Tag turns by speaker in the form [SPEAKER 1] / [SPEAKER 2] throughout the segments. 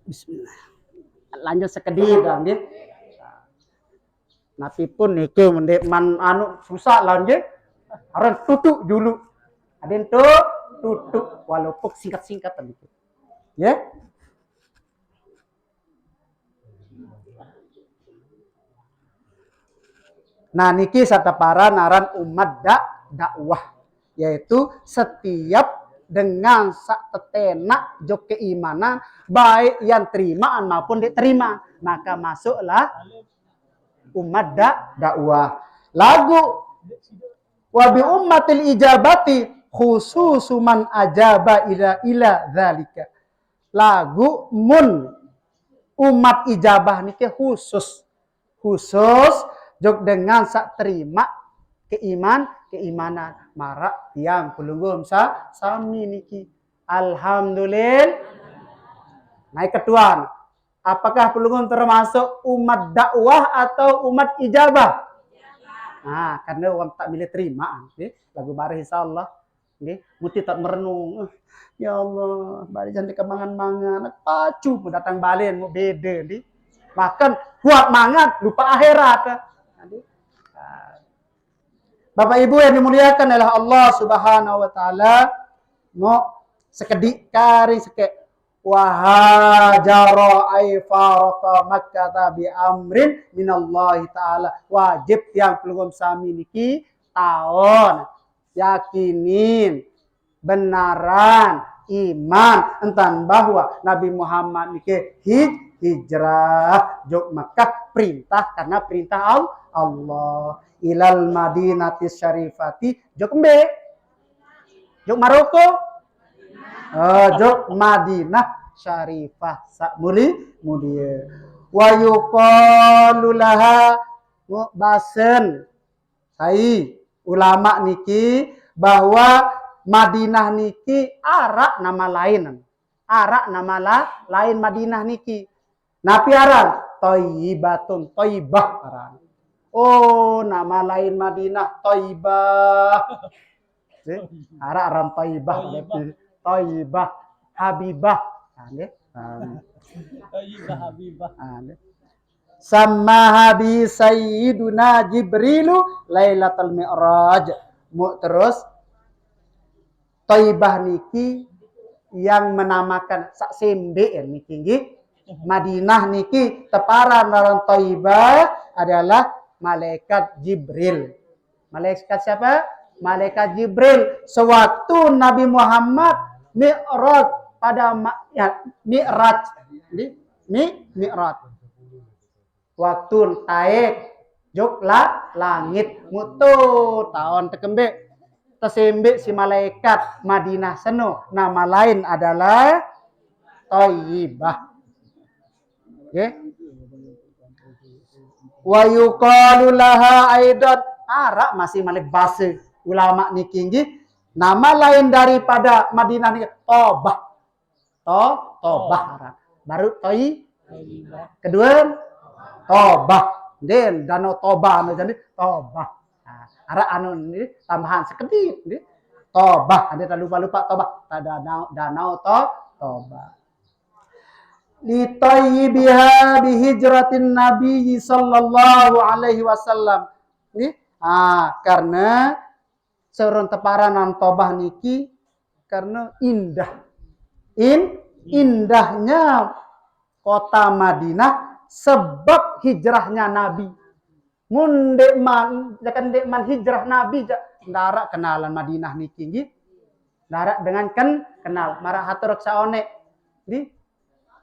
[SPEAKER 1] Bismillah. Lanjut sekedip dan nggih. Napi pun niki mendek man anu susah lah nggih. Aran tutuk dulu. Aden tutuk walaupun singkat-singkat tadi. Ya. Nah niki satapara naran umat dakwah, yaitu setiap dengan satetenak jok keimanan baik yang terimaan maupun diterima, maka masuklah umat dakwah. Lagu wabi ummatil ijabati khususu man ajaba ila dzalika. Lagu mun umat ijabah niki khusus jok dengan sak terima keimanan marak tiang pelunggum sami niki alhamdulillah. Naik ketuan, apakah pelunggum termasuk umat dakwah atau umat ijabah? Nah, karena orang tak milih terima, lagu bareng insyaallah, muti tak merenung. Ya Allah, bari jangan kemangan-mangan, pacu datang balen mau beda, makan kuat mangan lupa akhirat. Bapak Ibu yang dimuliakan oleh Allah Subhanahu wa taala, mau sekedik kari sekek wahajara ay farqa makkah bi amrin minallahi taala. Wajib yang pelungum sami niki taon yakinin benaran iman entan bahwa Nabi Muhammad niki hijrah jok Makkah perintah karena perintah Allah ilal madinati syarifati jok mbe jok Maroko jok Madinah syarifah sak mulia wa yuqalu laha basen sai ulama niki bahwa Madinah niki arak nama lain Madinah niki napi aran Thayyibatun Thayyibah aran. Oh, nama lain Madinah Thayyibah. Arak aran Thayyibah. Thayyibah Habibah. Thayyibah Habibah. Sama habi Sayyiduna Jibrilu Lailatul Mi'raj. Terus Thayyibah niki yang menamakan sak sembe niki nggih. Madinah niki teparan naran Thayyibah adalah malaikat Jibril. Malaikat siapa? Malaikat Jibril. Sewaktu Nabi Muhammad Mi'raj pada Mi'raj. Mi'raj. Waktu naik joklah langit mutu tahun tekembe tesembe si malaikat Madinah seno nama lain adalah Thayyibah. Oke. Wa yuqalu laha aidan arak masih malik base ulama niki nggih nama lain daripada Madinah niki Tobah. Tobah arak. Baru Thayyibah. Kedua Tobah. Den danau Tobah jadi Tobah. Arak anu ini tambahan sekedip nggih. Tobah, ada lupa Tobah. Danau Tobah. Litayyibiha bihijratin Nabi sallallahu alaihi wasallam. Karena seorang teparanan Tobah niki karena indahnya kota Madinah sebab hijrahnya Nabi. Mun dekman hijrah Nabi ndarak kenalan Madinah niki nggih. Ndarak dengan kenal marah hatur saone di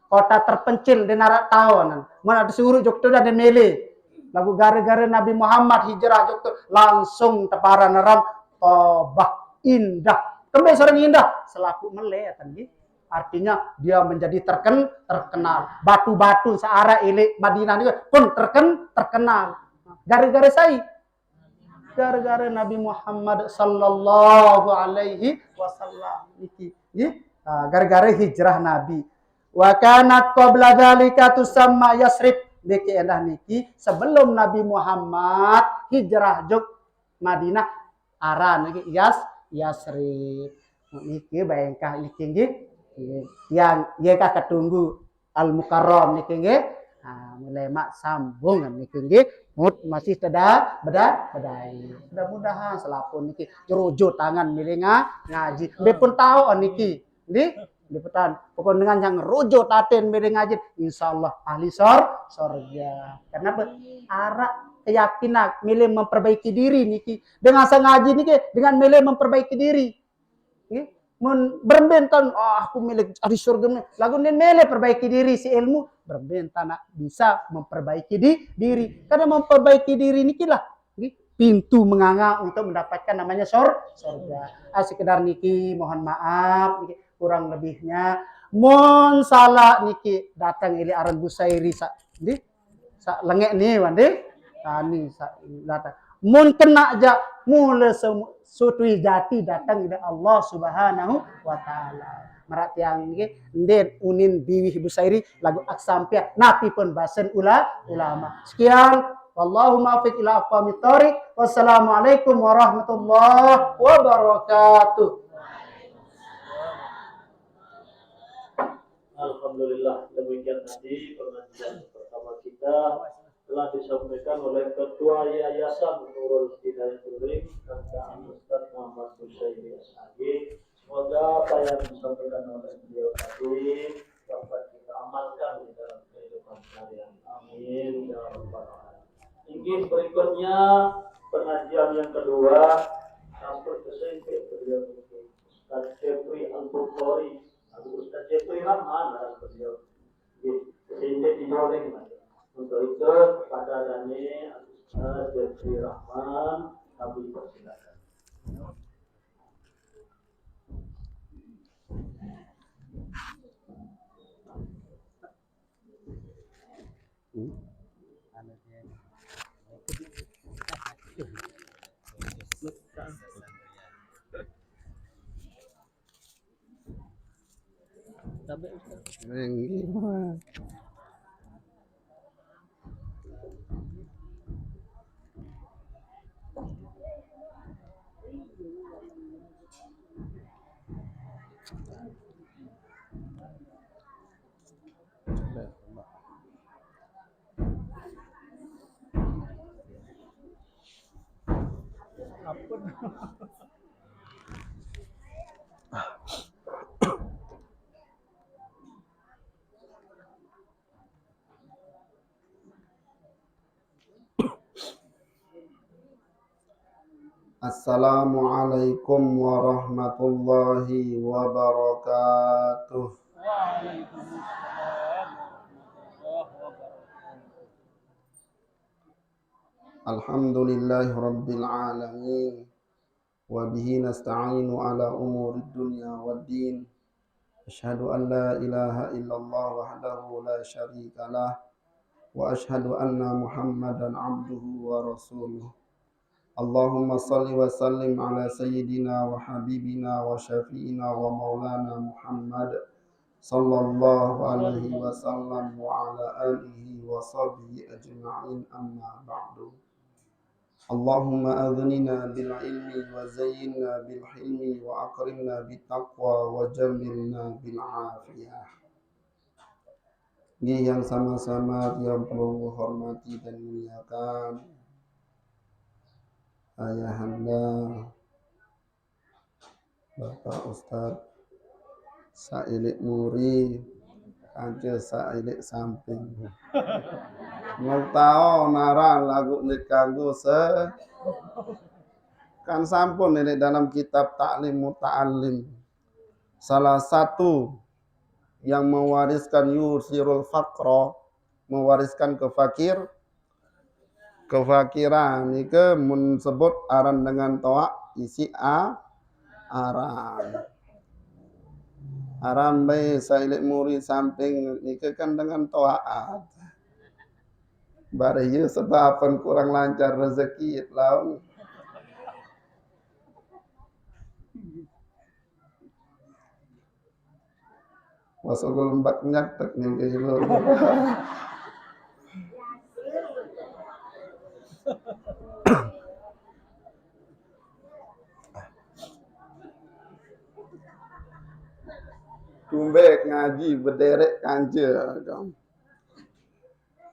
[SPEAKER 1] kota terpencil di narak tahun. Mana disuruh jokto dan mele. Lagu gara-gara Nabi Muhammad hijrah jokto langsung teparan ram Tobah indah. Kembali seorang indah selaku mele tadi. Artinya dia menjadi terkenal. Batu-batu searah ile Madinah ini pun terkenal. Gara-gara gara-gara Nabi Muhammad sallallahu alaihi wasallam iki. Gara-gara hijrah Nabi. Wa kanat qabla dzalika tusamma Yasrib biki endah niki sebelum Nabi Muhammad hijrah jog Madinah aran niki Yasrib niki bayangkah niki nggih yang ye ka ketunggu Al Mukarram niki nggih. Mulai mak sambung niki nggih. Masih bedai. Mudah-mudahan selapun niki jerujo tangan milih ngaji. Dia pun tahu niki. Di petan. Pokok dengan yang rujo taten milih ngaji, insyaallah ahli surga. Kenapa? Arak keyakinan milih memperbaiki diri niki. Dengan sengaja niki dengan milih memperbaiki diri. Berbentan aku milik ahli surga lagu milih perbaiki diri si ilmu berbentan bisa memperbaiki diri karena memperbaiki diri niki lah pintu menganga untuk mendapatkan namanya surga. Sekedar niki mohon maaf niki kurang lebihnya mon salah niki datang ili aran Busairi sa lengek nih wandi tani sa datang mun kena aja mula sutui jati datang dari Allah Subhanahu wa taala. Marat yang ndet unin biwih Busairi lagu aksampia napi pun basen ulama. Sekian wallahu muwaffiq ila aqwamit thoriq. Wassalamualaikum warahmatullahi wabarakatuh.
[SPEAKER 2] Alhamdulillah, demikian tadi pengajian pertama kita telah disampaikan oleh Ketua Yayasan Nurul Hidayatul Rim dan Ustaz Muhammad Busairi SAG. Semoga apa yang disampaikan oleh beliau tadi dapat kita amalkan di dalam kehidupan sehari-hari. Amin ya rabbal alamin. Ingin berikutnya pengajian yang kedua transport SMP beliau Ustaz Jeffrey Al-Bukhari. Ustaz Jeffrey Rahman adalah beliau. Sehingga diorang untuk itu kepada Dani Ustaz Jeffrey Rahman kami persilakan.
[SPEAKER 3] Assalamualaikum warahmatullahi wabarakatuh. Alhamdulillahi rabbil alamin. Wa bihi nasta'inu ala umuri dunya waddin. Asyhadu an la ilaha illallah wahdahu la syarika lah. Wa asyhadu anna Muhammadan abduhu wa rasuluh. Allahumma salli wa sallim ala sayyidina wa habibina wa syafi'ina wa maulana Muhammad sallallahu alaihi wasallam wa ala alihi wa sahbihi ajma'in amma ba'du. Allahumma aghnina bil ilmi wa zayyinna bil hilmi wa akrimna bit taqwa wa jamilna bil afiyah. Yang sama-sama yang perlu hormati dan muliakan Ayahanda Bapak Ustadz Sailik Muri aja Sailik samping mau tahu nara lagu dikanggu kan sampun ini dalam kitab Ta'lim Muta'allim salah satu yang mewariskan yusirul faqra mewariskan kefakiran ini menyebut aran dengan toa isi aran bae Sailik Muri samping ini kan dengan toaat bare sebab kurang lancar rezeki laun wasogol mbak nyatek nih lo Kumbek ngaji berderet kanja.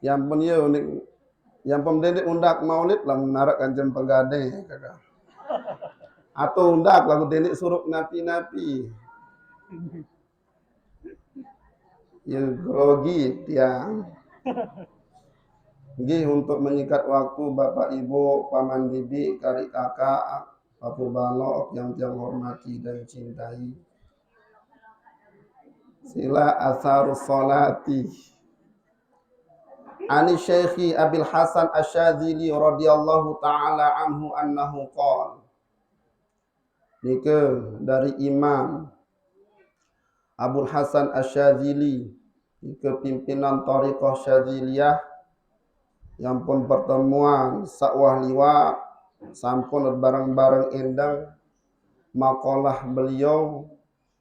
[SPEAKER 3] Yang pun ya unik. Yang pemdedik undak maulid lah menarak kanjeng penggadai kakak. Atau undak lagu dedik suruh napi-napi. Ya grogi tiang. Nggih untuk menyikat waktu Bapak Ibu, Paman Bibi, Kari Kakak, Papu Balok yang tiang hormati dan cintai. Sila asarus salati. Ani Syekhi Abil Hasan Asyadzili radhiyallahu taala anhu annahu qala. Nika dari Imam Abul Hasan Asyadzili, nika pimpinan Thariqah Syadziliyah yang pun pertemuan sakwah liwat sampun bareng-bareng endang makalah beliau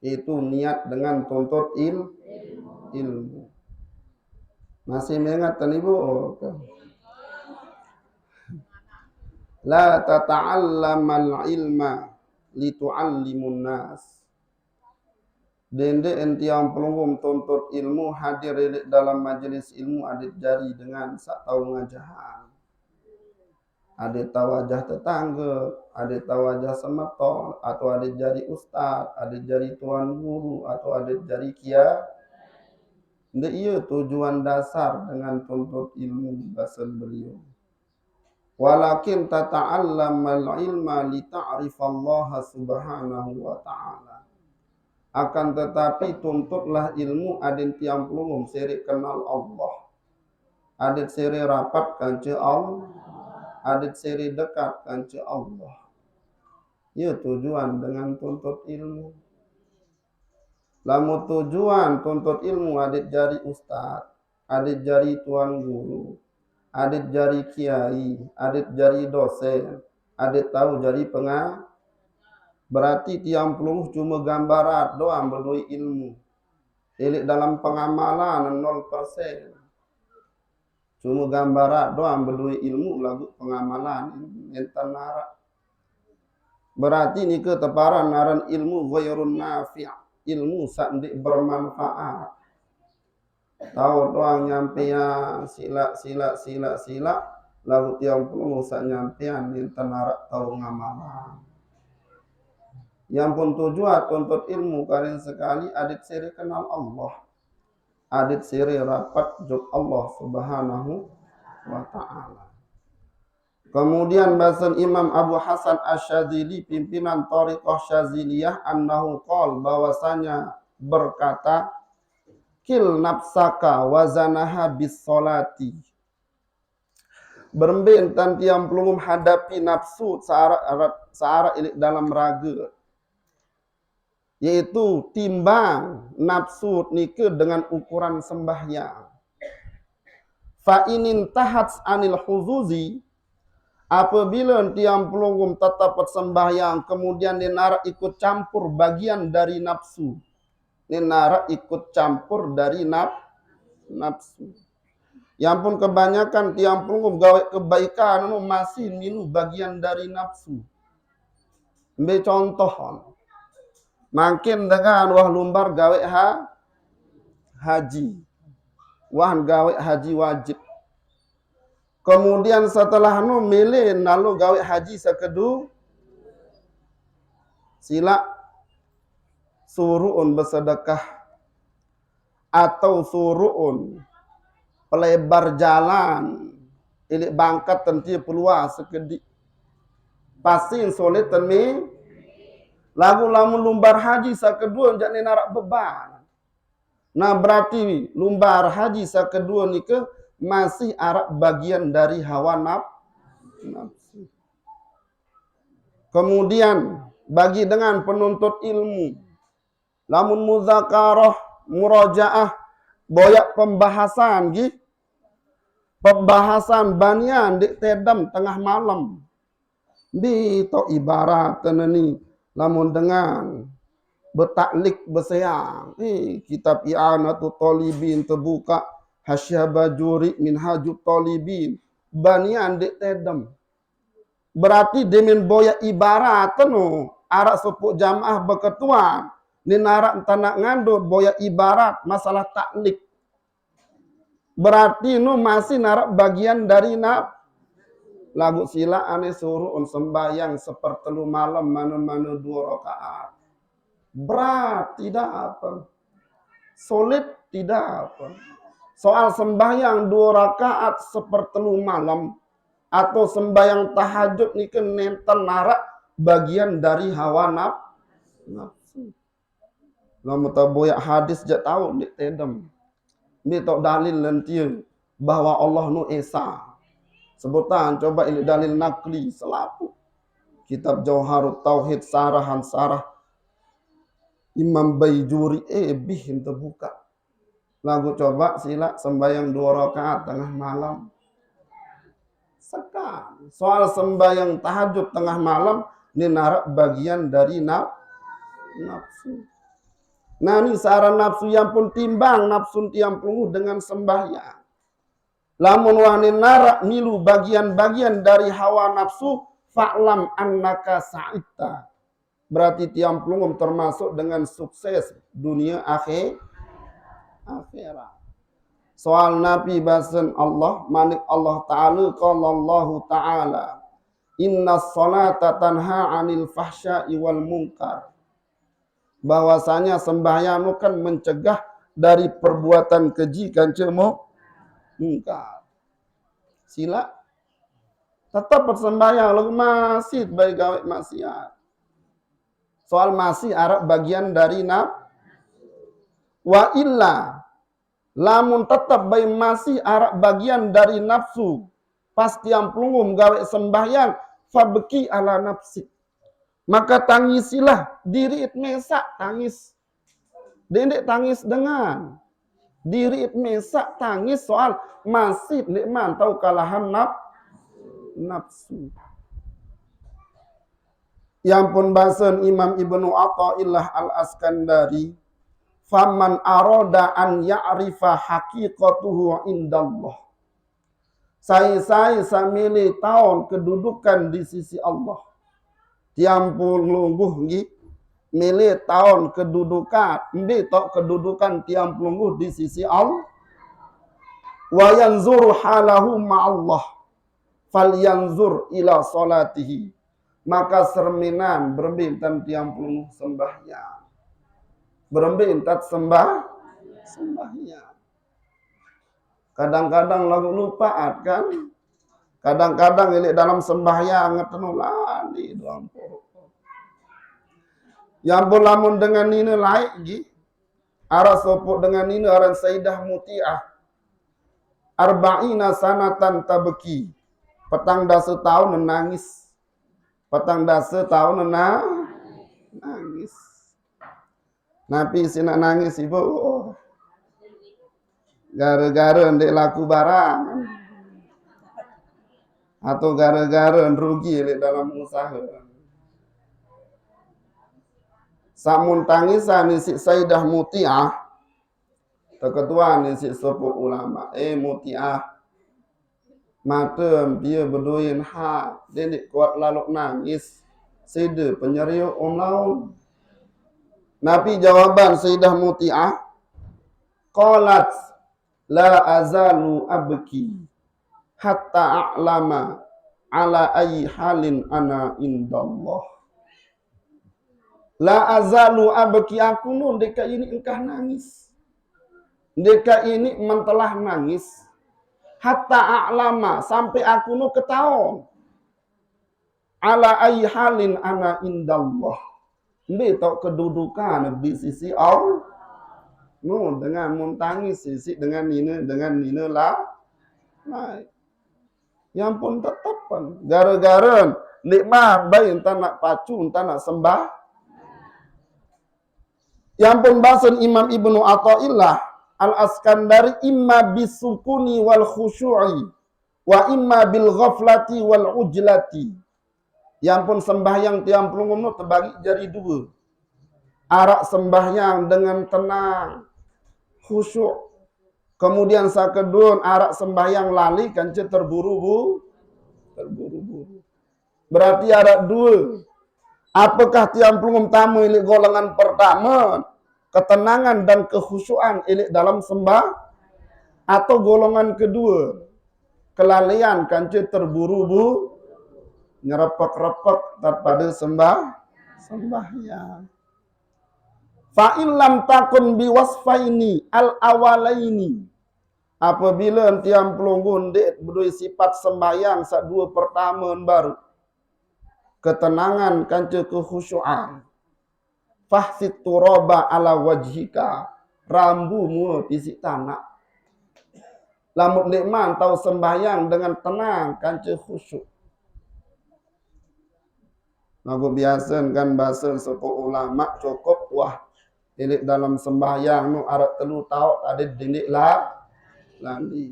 [SPEAKER 3] itu niat dengan tuntut ilmu. Masih mengingatkan Ibu? La tata'allamal ilma litu'allimun nas. Dende entiang pelungum tuntut ilmu hadir dalam majelis ilmu adit jari dengan sak tahu ngajahan. Adit tawajah tetangga, adit tawajah semeton, atau adit jari ustad, adit jari tuan guru, atau adit jari kia. Ndak iya tujuan dasar dengan tuntut ilmu bahasa beliau. Walakin tata'allamal ilma li ta'rifallaha subhanahu wa ta'ala. Akan tetapi tuntutlah ilmu adin tiang pelungum seri kenal Allah. Adit seri rapat kanca Allah. Adit seri dekat kanca Allah. Ya tujuan dengan tuntut ilmu. Lamu tujuan tuntut ilmu adit jari ustad, adit jari tuan guru, adit jari kiai, adit jari dosen, adit tahu jari pengajar. Berarti tiang pelung cuma gambaran doang berdui ilmu. Elik dalam pengamalan 0%. Cuma gambaran doang berdui ilmu lagu pengamalan enten narak. Berarti ni ke teparan naran ilmu ghairun nafi'. Ilmu sandik bermanfaat. Tahu doang nyampean sila lagu tiang pelung sak nyampean enten narak tahu ngamalan. Yang pun tujuan tuntut ilmu kalian sekali adit siri kenal Allah. Adit siri rapat juk Allah subhanahu wa ta'ala. Kemudian bahasan Imam Abu Hasan Asyadzili pimpinan Thariqah Syadziliyah annahu qol bahwasanya berkata kil nafsaka wazanaha bis salati. Berbentan tiang pelungum hadapi nafsu seara ilik dalam raga. Yaitu timbang nafsu nike dengan ukuran sembahyang. Fa inin tahats anil huzuzi. Apabila tiang pelungum tetap sembahyang kemudian dinara ikut campur bagian dari nafsu. Dinara ikut campur dari nafsu. Yang pun kebanyakan tiang pelungum gawe kebaikan masih minu bagian dari nafsu. Ambil contoh. Makin dengan wah lumbar gawe haji. Wah gawe haji wajib. Kemudian setelah milih lalu gawe haji sekedu sila suruhun bersedekah atau suruhun pelebar jalan ilik bangkat tentu peluang sekedik pasin solid tenmi lagu lamun lumbar haji sekedua jadi narak beban. Nah berarti lumbar haji sekedua ni ke masih arak bagian dari hawa nafsu. Kemudian bagi dengan penuntut ilmu lamun muzakarah murajaah boyak pembahasan pembahasan banian di tedam tengah malam di to ibarat teneni lamun dengan bertaklik berseang kitab i'anatu talibin terbuka Hasyiah Bajuri Minhajut Talibin banian dek tedem. Berarti demin boya ibarat arak sepuk jamaah berketuan Ni narak tanak ngandut boya ibarat masalah taklik. Berarti nu masih narak bagian dari lagu sila ane suruh sembahyang sepertelu malam mana-mana 2 rakaat. Berat tidak apa. Sulit tidak apa. Soal sembahyang 2 rakaat sepertelu malam atau sembahyang tahajud ni kan nenten narak bagian dari hawa nafsu. Lamu taboyak hadis je tahu dik tedem. Mi tok dalil lentir bahwa Allah nu esa. Sebutan coba ini dalil nakli selaku. Kitab Jauharut Tauhid sarahan sarah Imam Baijuri bih terbuka. Lagu coba sila sembahyang 2 rakaat tengah malam. Sekali. Soal sembahyang tahajud tengah malam ini narak bagian dari nafsu. Nah ini saran nafsu yang pun timbang nafsu tiang pelungu dengan sembahyang. Lamun wani narak milu bagian-bagian dari hawa nafsu fa'lam annaka sa'ita. Berarti tiang pelungum termasuk dengan sukses dunia akhirat. Soal Nabi bahasan Allah, manik Allah Ta'ala, qala Allah Ta'ala, inna salata tanha anil fahsya'i wal munkar. Bahwasanya sembahyang kan mencegah dari perbuatan keji kan mungkar. Sila tetap bersembahyang lagu masih bagi gawe maksiat. Soal masih Arab bagian dari wa illa lamun tetap bayi masih Arab bagian dari nafsu pasti yang pelungum gawe sembahyang fabki ala nafsi. Maka tangisilah diri it mesak tangis. Dendek tangis dengan diri it mesak tangis soal masih nikman tahu kalahan nafsu. Yang pun bahasan Imam Ibnu Athaillah Al-Askandari, faman arada an ya'rifa haqiqatuhu indallah. Saya samili tahun kedudukan di sisi Allah. Tiampun lungguh nggih milih tahun kedudukan, mbi tok kedudukan tiampun lungguh di sisi Allah. Wa yanzuru halahu ma'allah. Falyanzur ila salatihi. Maka serminan berbintan tiampun sembahyang. Berbintat sembahyang. Kadang-kadang lagu lupaat kan. Kadang-kadang ini dalam sembahyang ngetenulan di dalam pokok. Yang berlamun dengan ini laik arah sopuk dengan ini orang Sayyidah Muti'ah. Arba'ina sanatan tabki. Petang dasa tahun nangis. Petang dasa tahun nangis. Nabi si nak nangis ibu. Gara-gara ndek laku barang. Atau gara-gara rugi dalam usaha. Samun tangisan si Sayyidah Muti'ah. Terketua ni si sepuh ulama. Muti'ah. Matem dia berdoin hak. Dia ni kuat lalu nangis. Sida penyeriuk laun. Nabi jawaban Sayyidah Muti'ah. Qalat la azalu abki. Hatta a'lama ala ayyi halin ana indallah. La azalu abki aku nun deka ini engkah nangis. Deka ini mentelah nangis. Hatta a'lama sampai aku nu ketahuan. Ala ayyi halin ana indallah. Ini tok kedudukan di sisi Allah. Nu dengan muntangis sisi dengan nina lah. Naik. Yang pun tetapan. Gara-gara nikmat bayi entah nak pacu, entah nak sembah. Yang pun bahasan Imam Ibnu Athaillah Al-Askandari imma bisukuni wal khusyu'i wa imma bil ghaflati wal ujlati. Yang pun sembahyang tiang pelungum terbagi jadi 2. Arak sembahyang dengan tenang, khusyuk. Kemudian sakedun arak sembahyang lali kanca terburu-buru. Berarti ada 2. Apakah tiang pelungum tamu ilik golongan pertama ketenangan dan kekhusyuan ilik dalam sembah, atau golongan kedua kelalaian kanca terburu-buru nyerepek-repek daripada sembahyang. Fa in lam takun biwasfaini al-awalaini, apabila tiang pelunggun dek berdua sifat sembahyang sak dua pertama baru ketenangan kanca kekhusyuan, fahsit turaba ala wajhika, rambu mu tisik tanah. Lamun nikman tahu sembahyang dengan tenang kanca khusyuk. Aku biasa kan bahasa sepo ulama cukup wah ilik dalam sembahyang nu arak telu tahu ada dindik lah landi.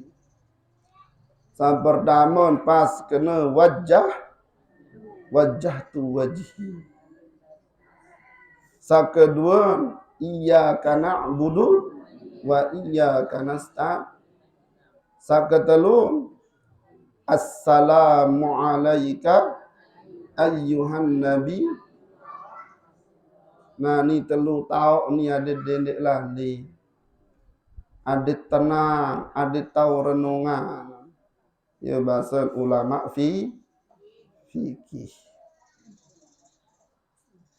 [SPEAKER 3] Sa pertama pas kena wajah tu wajhi. Sa kedua iyyaka na'budu wa iyyaka nasta'in. Sa ketelu assalamu alayka ayyuhan nabi. Nah ni telu tahu ni ada dendek lah ni. Ada tenang, ada tahu renungan. Ya bahasa ulama fikih.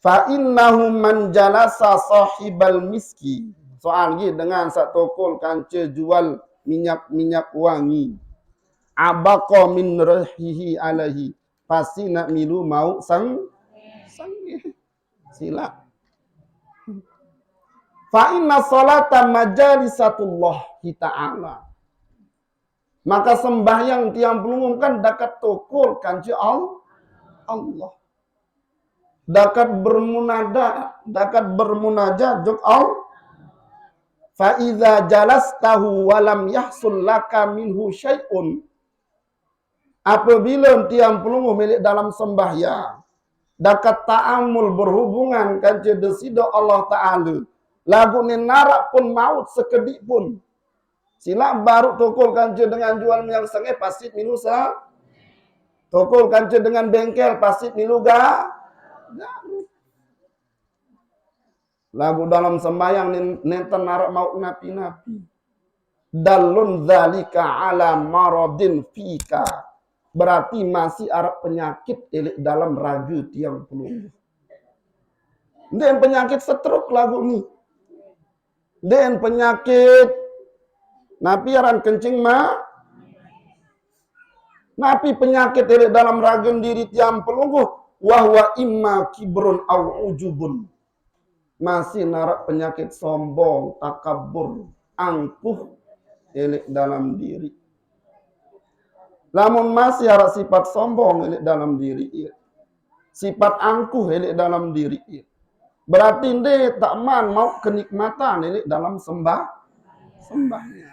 [SPEAKER 3] Fa innahu man jalasa sahibal miski. Soal lagi dengan satu tokol kanca jual minyak wangi. Abaqa min rahihi alaihi. Pasti nak milu mau sang silap. Fa inna salata majalisatullah ta'ala. Maka sembahyang tiang pelungum kan dekat tokol kanca Allah. Dekat bermunajat jok Allah. Fa idza jalastahu wa lam yahsul laka minhu syai'un. Apabila tiang pelungum milik dalam sembahyang dekat ta'amul berhubungan kanca desida Allah Ta'ala, lagu ni narak pun maut sekedik pun. Sila baru tokol kanca dengan jual minyak sengeh pasti milu sa. Tokol kanca dengan bengkel pasti milu ga. Lagu dalam sembahyang nenten narak maut napi-napi. Dalun zalika ala maradin fika. Berarti masih ada penyakit elik dalam raga tiang pelunggu. Dan penyakit stroke lagu ni. Dan penyakit napi aran kencing napi penyakit elik dalam raga diri tiang pelunggu. Wahwa imma kibrun au ujubun. Masih narak penyakit sombong, takabur, angkuh elik dalam diri. Lamun masih ada sifat sombong elik dalam diri, sifat angkuh elik dalam diri, berarti dia tak man mau kenikmatan elik dalam sembahnya.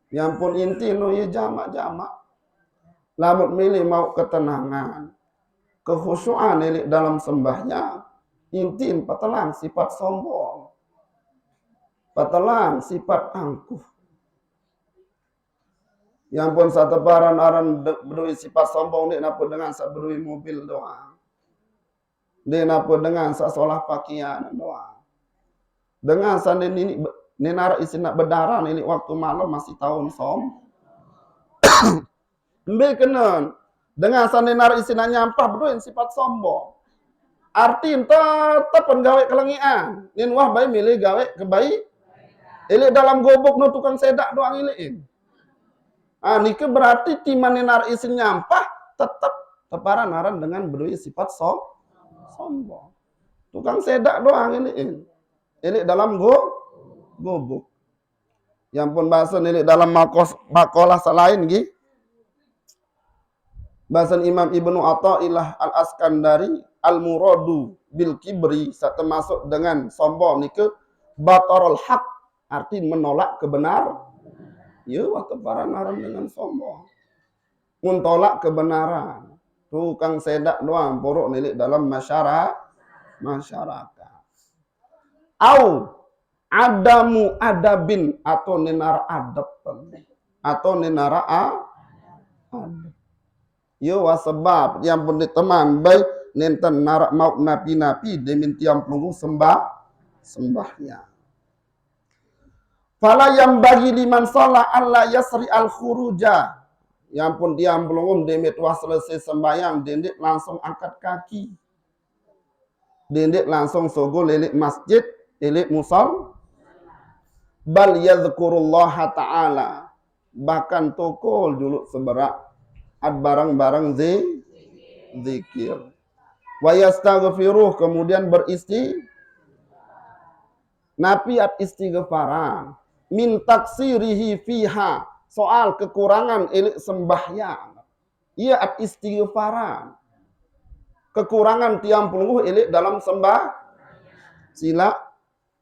[SPEAKER 3] Yang pun inti no ye jamak-jamak. Lamun milih mau ketenangan, kekhusyuan elik dalam sembahnya. Inti patelang sifat sombong, patelang sifat angkuh. Yang pun satu baran-aran berdui sifat sombong dia napa dengan sak berdui mobil doang. Dia napa dengan sak solah pakaian doang. Dengan sandi ini nara isi nak berdarah ini waktu malam masih tahun Ambil kena dengan sandi nara isi nak nyampah berdui sifat sombong. Arti tetap gawe kelengian. Nin wah bayi milih gawe kebaik. Ilik dalam gobok no tukang sedak doang ilik. Nike berarti timan nar isin nyampah tetap teparan aran dengan berdui sifat sombong. Tukang sedak doang ilik. Ilik dalam gobok. Yang pun bahasa ilik dalam makolah selain gi. Bahasa Imam Ibnu Athaillah Al-Askandari al-muradu bil kibri termasuk dengan sombong nike batarul haq, arti menolak kebenaran. Ya waktu para naran dengan sombong. Mentolak kebenaran. Tukang sedak doang porok milik dalam masyarakat. Au adamu adabin atau nenara adab atau nenara adab. Ya sebab yang pun teman baik nenten narak mau napi-napi demin tiang pelunggu sembahnya. Fala yang bagi liman sholat Allah yasri al khuruja. Yang pun tiang pelunggu demit wah selesai sembahyang dendik langsung angkat kaki. Dendik langsung sogo lelik masjid, lelik musol. Bal yadhkurullah ta'ala. Bahkan tokol dulu seberak ad barang-barang zikir. Wa yastaghfiruh, kemudian napi at istighfaran min taksirihi fiha, soal kekurangan elik sembahyang. Ia at istighfaran, kekurangan tiang pelungguh elik dalam sila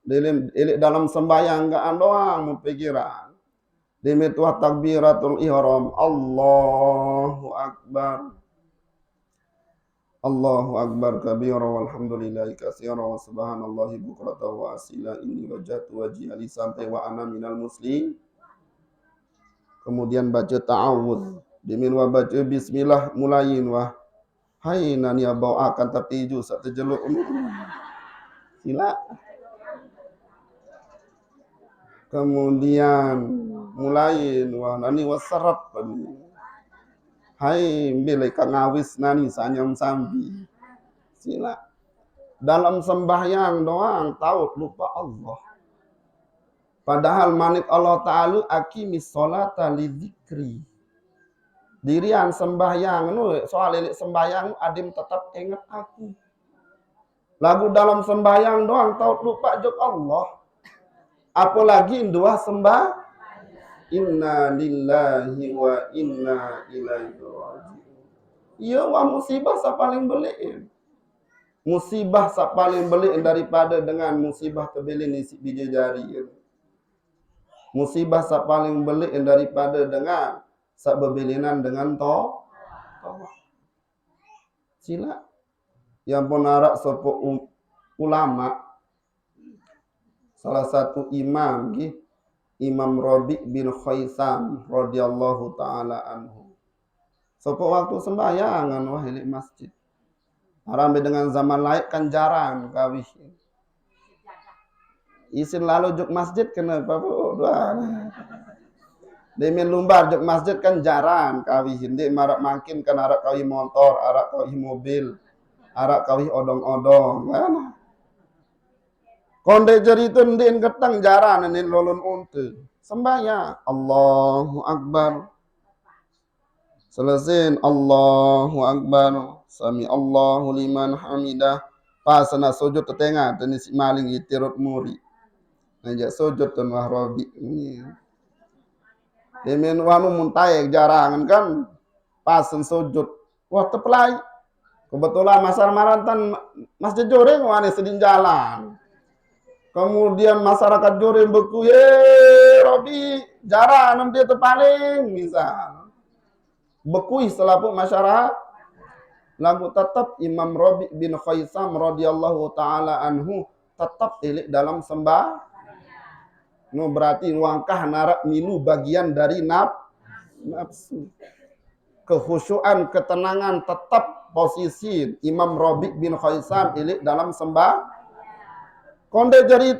[SPEAKER 3] elik dalam sembahyang enggak doang mempikiran. Demetuah takbiratul ihram, Allahu akbar. Allahu akbar kabira walhamdulillahi katsira wa subhanallahi bukratan wa asila inni wajhatu wajhi ali sampai wa ana minal muslim. Kemudian baca ta'awudz, dimin wa baca bismillah mulayin wa hayna ya bau akan tapi ju sak terjeluk sila. Kemudian mulayin wa nani wasarap hai bilai ngawis nani sanyam sambi sila. Dalam sembahyang doang tahu lupa Allah. Padahal manik Allah Ta'ala akimis sholata li dzikri. Dirian sembahyang soal lilik sembahyang adim tetap ingat aku. Lagu dalam sembahyang doang tahu lupa jok Allah. Apalagi dua sembah. Inna lillahi wa inna ilaihi raji'un. Iya wah musibah sa paling beliin. Musibah sa paling beliin daripada dengan musibah kebelin isi biji jari. Musibah sa paling beliin daripada dengan sa bebelinan dengan sila. Yang penarak sopo ulama, salah satu imam gitu, Imam Rabi bin Khaisam radhiyallahu taala anhu. Sopo waktu sembahyangan wah di masjid. Arambe dengan zaman laik kan jarang kawih. Isin lalu juk masjid kenapa bu? Demin lumbar juk masjid kan jarang kawih. Hindi marak makin kan arak kawih motor, arak kawih mobil, arak kawih odong-odong. Kan? Konde jeritun din ketang jaran nin lolon unte. Sembahyang Allahu akbar. Selesai Allahu akbar. Sami Allahu liman hamidah. Pasana sujud tetengah dan si maling itirut muri. Najak sujud tun wahrobi. Demen wanu muntayek jarangan kan. Pasan sujud. Wah tepelai. Kebetulan masar marantan masjid joreng wani sedin jalan. Kemudian masyarakat Jorim beku, Robi, jarang dia terpaling, misal. Bekui selapu masyarakat, lagu tetap Imam Rabi bin Khaisam radhiyallahu ta'ala anhu, tetap ilik dalam sembah. No, berarti wangkah narak milu bagian dari nafsu. Kekhusyuan, ketenangan, tetap posisi Imam Rabi bin Khaisam ilik dalam sembah. Konde jari